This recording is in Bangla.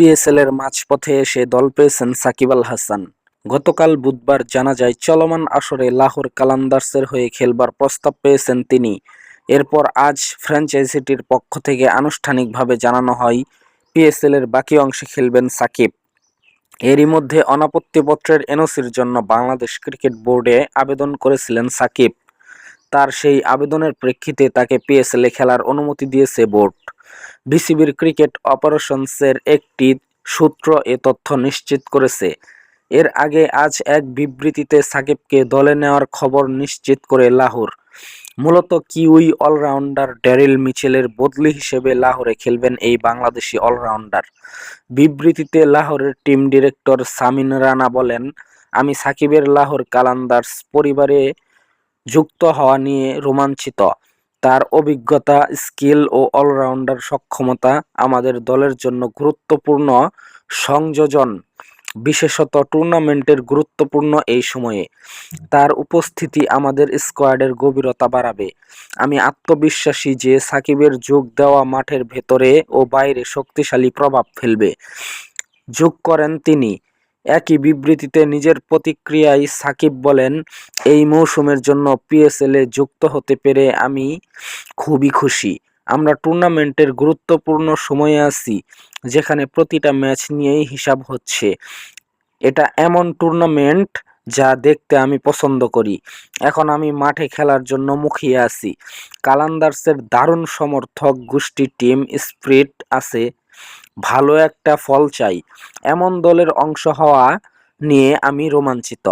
পিএসএল এর মাঝপথে এসে দল পেয়েছেন সাকিব আল হাসান। গতকাল বুধবার জানা যায় চলমান আসরে লাহোর কালান্দার্সের হয়ে খেলবার প্রস্তাব পেয়েছেন তিনি। এরপর আজ ফ্র্যাঞ্চাইজিটির পক্ষ থেকে আনুষ্ঠানিকভাবে জানানো হয় পিএসএল এর বাকি অংশে খেলবেন সাকিব। এরই মধ্যে অনাপত্তিপত্রের এনওসির জন্য বাংলাদেশ ক্রিকেট বোর্ডে আবেদন করেছিলেন সাকিব। তার সেই আবেদনের প্রেক্ষিতে তাকে পিএসএলে খেলার অনুমতি দিয়েছে বোর্ড। বিসিবির ক্রিকেট অপারেশনসের একটি সূত্র এ তথ্য নিশ্চিত করেছে। এর আগে আজ এক বিবৃতিতে সাকিবকে দলে নেওয়ার খবর নিশ্চিত করে লাহোর। মূলত কিউই অলরাউন্ডার ড্যারিল মিচেলের বদলি হিসেবে লাহোরে খেলবেন এই বাংলাদেশি অলরাউন্ডার। বিবৃতিতে লাহোরের টিম ডিরেক্টর সামিন রানা বলেন, আমি সাকিবের লাহোর কালান্দার্স পরিবারে যুক্ত হওয়া নিয়ে রোমাঞ্চিত। তার অভিজ্ঞতা, স্কিল ও অলরাউন্ডার সক্ষমতা আমাদের দলের জন্য গুরুত্বপূর্ণ সংযোজন, বিশেষত টুর্নামেন্টের গুরুত্বপূর্ণ এই সময়ে। তার উপস্থিতি আমাদের স্কোয়াডের গভীরতা বাড়াবে। আমি আত্মবিশ্বাসী যে সাকিবের যোগ দেওয়া মাঠের ভেতরে ও বাইরে শক্তিশালী প্রভাব ফেলবে, যোগ করেন তিনি। একই বিবৃতিতে নিজের প্রতিক্রিয়ায় সাকিব বলেন, এই মৌসুমের জন্য পিএসএলে যুক্ত হতে পেরে আমি খুবই খুশি। আমরা টুর্নামেন্টের গুরুত্বপূর্ণ সময়ে আছি, যেখানে প্রতিটা ম্যাচ নিয়েই হিসাব হচ্ছে। এটা এমন টুর্নামেন্ট যা দেখতে আমি পছন্দ করি। এখন আমি মাঠে খেলার জন্য মুখিয়ে আছি। কালান্দার্সের দারুণ সমর্থক গোষ্ঠী, টিম স্পিরিট আছে। ভালো একটা ফল চাই। এমন দলের অংশ হওয়া নিয়ে আমি রোমাঞ্চিত।